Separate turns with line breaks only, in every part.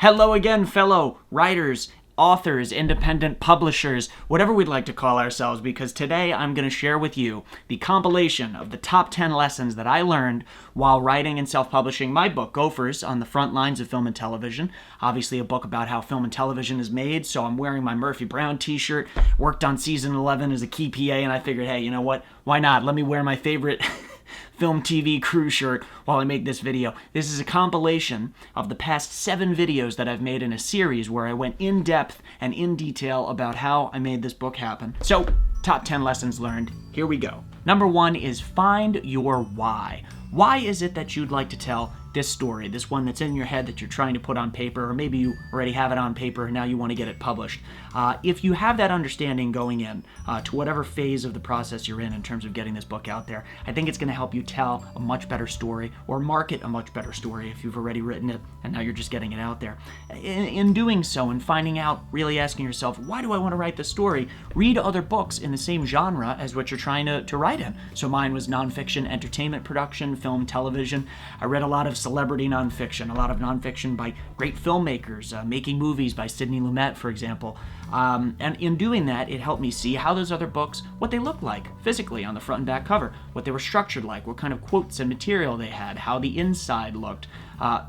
Hello again, fellow writers, authors, independent publishers, whatever we'd like to call ourselves, because today I'm going to share with you the compilation of the top 10 lessons that I learned while writing and self-publishing my book, Gophers, on the front lines of film and television. Obviously a book about how film and television is made, so I'm wearing my Murphy Brown t-shirt, worked on season 11 as a key PA, and I figured, hey, you know what? Why not? Let me wear my favorite film TV crew shirt while I make this video. This is a compilation of the past 7 videos that I've made in a series where I went in depth and in detail about how I made this book happen. So, top 10 lessons learned. Here we go. Number 1 is find your why. Why is it that you'd like to tell this story, this one that's in your head that you're trying to put on paper, or maybe you already have it on paper and now you want to get it published? If you have that understanding going in to whatever phase of the process you're in terms of getting this book out there, I think it's going to help you tell a much better story or market a much better story if you've already written it and now you're just getting it out there. In doing so and finding out, really asking yourself, why do I want to write this story? Read other books in the same genre as what you're trying to write in. So mine was nonfiction, entertainment production, film, television. I read a lot of celebrity nonfiction, a lot of nonfiction by great filmmakers, Making Movies by Sidney Lumet, for example. And in doing that, it helped me see how those other books, what they looked like physically on the front and back cover, what they were structured like, what kind of quotes and material they had, how the inside looked.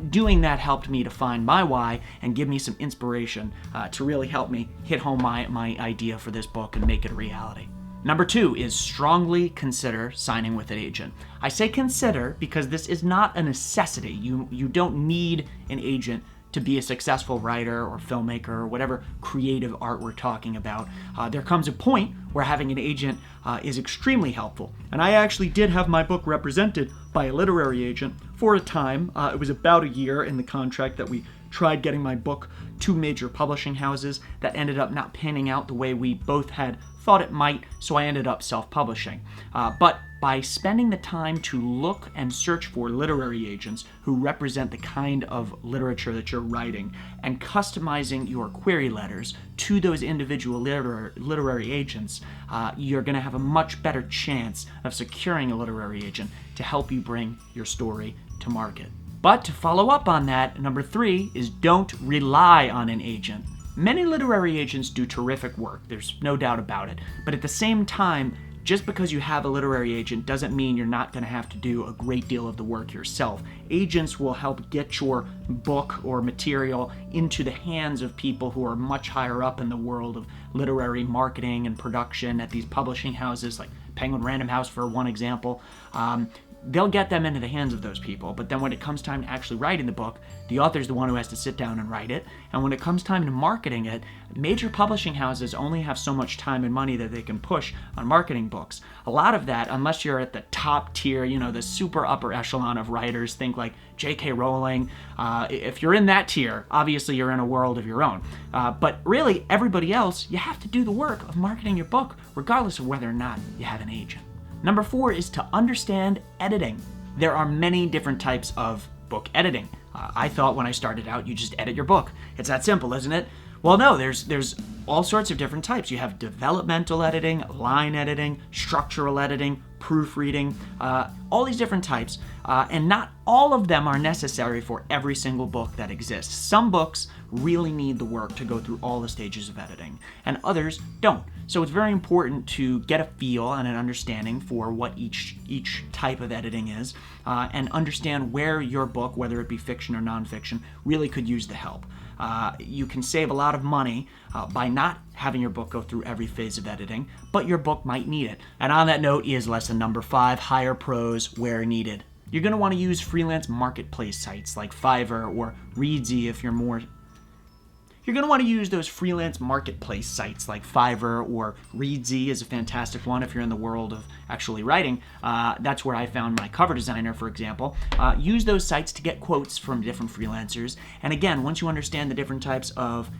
Doing that helped me to find my why and give me some inspiration to really help me hit home my idea for this book and make it a reality. Number 2 is strongly consider signing with an agent. I say consider because this is not a necessity. You don't need an agent to be a successful writer or filmmaker or whatever creative art we're talking about. There comes a point where having an agent is extremely helpful. And I actually did have my book represented by a literary agent for a time. It was about a year in the contract that we tried getting my book to major publishing houses. That ended up not panning out the way we both had thought it might, so I ended up self-publishing. But by spending the time to look and search for literary agents who represent the kind of literature that you're writing and customizing your query letters to those individual literary agents, you're going to have a much better chance of securing a literary agent to help you bring your story to market. But to follow up on that, number 3 is don't rely on an agent. Many literary agents do terrific work, there's no doubt about it, but at the same time, just because you have a literary agent doesn't mean you're not going to have to do a great deal of the work yourself. Agents will help get your book or material into the hands of people who are much higher up in the world of literary marketing and production at these publishing houses, like Penguin Random House for one example. They'll get them into the hands of those people, but then when it comes time to actually writing the book, the author's the one who has to sit down and write it, and when it comes time to marketing it, major publishing houses only have so much time and money that they can push on marketing books. A lot of that, unless you're at the top tier, the super upper echelon of writers, think like J.K. Rowling, if you're in that tier, obviously you're in a world of your own. But really, everybody else, you have to do the work of marketing your book, regardless of whether or not you have an agent. Number 4 is to understand editing. There are many different types of book editing. I thought when I started out, you just edit your book. It's that simple, isn't it? Well, no, there's all sorts of different types. You have developmental editing, line editing, structural editing, proofreading, all these different types, and not all of them are necessary for every single book that exists. Some books really need the work to go through all the stages of editing, and others don't. So it's very important to get a feel and an understanding for what each type of editing is, and understand where your book, whether it be fiction or nonfiction, really could use the help. You can save a lot of money by not having your book go through every phase of editing, but your book might need it. And on that note is lesson number 5, hire pros where needed. You're going to want to use freelance marketplace sites like Fiverr or Reedsy if you're more... You're going to want to use those freelance marketplace sites like Fiverr or Reedsy is a fantastic one if you're in the world of actually writing. That's where I found my cover designer, for example. Use those sites to get quotes from different freelancers. And again, once you understand the different types of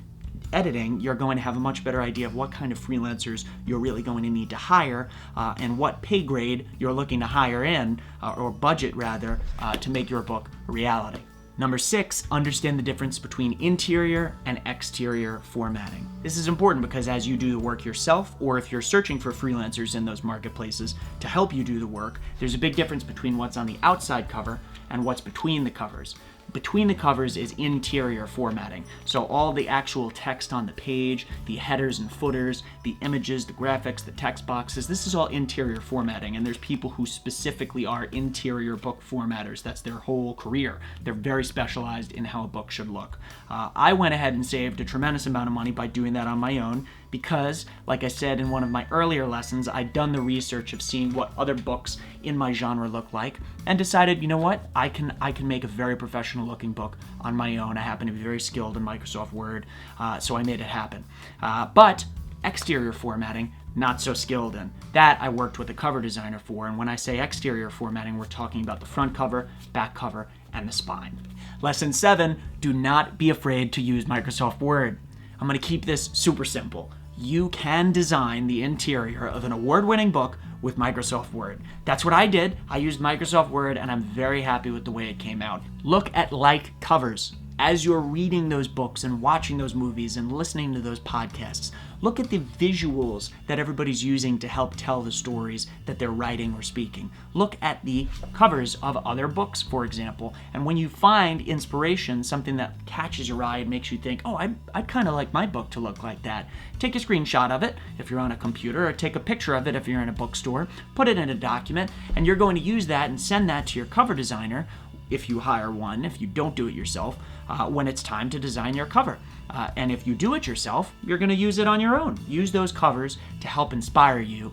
editing, you're going to have a much better idea of what kind of freelancers you're really going to need to hire and what pay grade you're looking to hire in, or budget rather, to make your book a reality. Number 6, understand the difference between interior and exterior formatting. This is important because as you do the work yourself, or if you're searching for freelancers in those marketplaces to help you do the work, there's a big difference between what's on the outside cover and what's between the covers. between the covers is interior formatting. So all the actual text on the page, the headers and footers, the images, the graphics, the text boxes, this is all interior formatting. And there's people who specifically are interior book formatters. That's their whole career. They're very specialized in how a book should look. I went ahead and saved a tremendous amount of money by doing that on my own because, like I said in one of my earlier lessons, I'd done the research of seeing what other books in my genre look like and decided, you know what, I can make a very professional looking book on my own. I happen to be very skilled in Microsoft Word, so I made it happen. But exterior formatting, not so skilled in. That I worked with a cover designer for, and when I say exterior formatting, we're talking about the front cover, back cover, and the spine. Lesson 7, do not be afraid to use Microsoft Word. I'm going to keep this super simple. You can design the interior of an award-winning book with Microsoft Word. That's what I did. I used Microsoft Word, and I'm very happy with the way it came out. Look at like covers. As you're reading those books and watching those movies and listening to those podcasts, look at the visuals that everybody's using to help tell the stories that they're writing or speaking. Look at the covers of other books, for example, and when you find inspiration, something that catches your eye and makes you think, oh, I'd kind of like my book to look like that, take a screenshot of it if you're on a computer, or take a picture of it if you're in a bookstore, put it in a document, and you're going to use that and send that to your cover designer, if you hire one, if you don't do it yourself, when it's time to design your cover. And if you do it yourself, you're going to use it on your own. Use those covers to help inspire you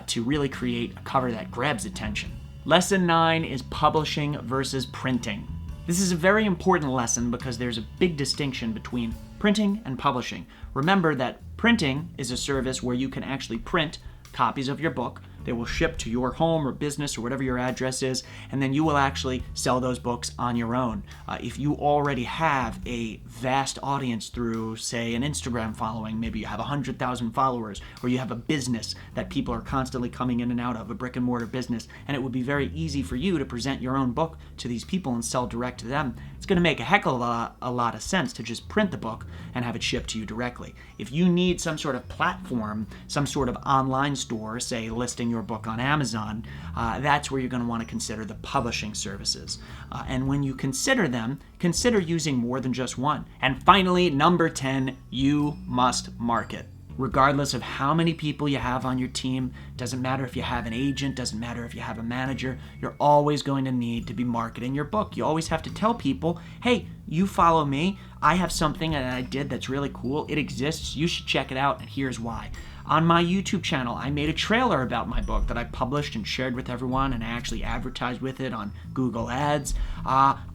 to really create a cover that grabs attention. Lesson 9 is publishing versus printing. This is a very important lesson because there's a big distinction between printing and publishing. Remember that printing is a service where you can actually print copies of your book. They will ship to your home or business or whatever your address is, and then you will actually sell those books on your own. If you already have a vast audience through, say, an Instagram following, maybe you have 100,000 followers, or you have a business that people are constantly coming in and out of, a brick and mortar business, and it would be very easy for you to present your own book to these people and sell direct to them. It's going to make a heck of a lot of sense to just print the book and have it shipped to you directly. If you need some sort of platform, some sort of online store, say listing your book on Amazon, that's where you're going to want to consider the publishing services. And when you consider them, consider using more than just one. And finally, number 10, you must market. Regardless of how many people you have on your team, doesn't matter if you have an agent, doesn't matter if you have a manager, you're always going to need to be marketing your book. You always have to tell people, hey, you follow me, I have something that I did that's really cool, it exists, you should check it out, and here's why. On my YouTube channel, I made a trailer about my book that I published and shared with everyone, and I actually advertised with it on Google Ads.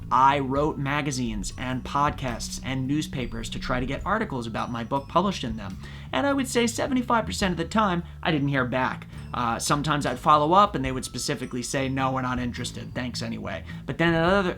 I wrote magazines and podcasts and newspapers to try to get articles about my book published in them. And I would say 75% of the time, I didn't hear back. Sometimes I'd follow up and they would specifically say, no, we're not interested, thanks anyway. But then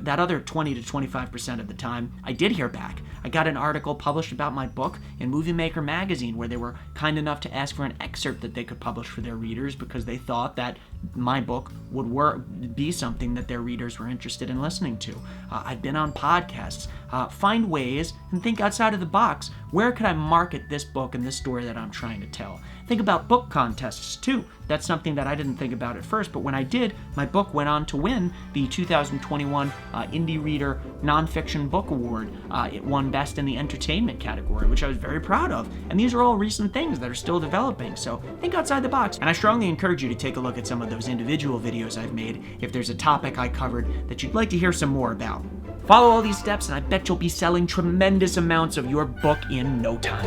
that other 20 to 25% of the time, I did hear back. I got an article published about my book in Movie Maker magazine where they were kind enough to ask for an excerpt that they could publish for their readers because they thought that my book would be something that their readers were interested in listening to. I've been on podcasts. Find ways and think outside of the box. Where could I market this book and this story that I'm trying to tell? Think about book contests too. That's something that I didn't think about at first, but when I did, my book went on to win the 2021 Indie Reader Nonfiction Book Award. It won Best in the Entertainment category, which I was very proud of. And these are all recent things that are still developing, so think outside the box. And I strongly encourage you to take a look at some of those individual videos I've made if there's a topic I covered that you'd like to hear some more about. Follow all these steps and I bet you'll be selling tremendous amounts of your book in no time.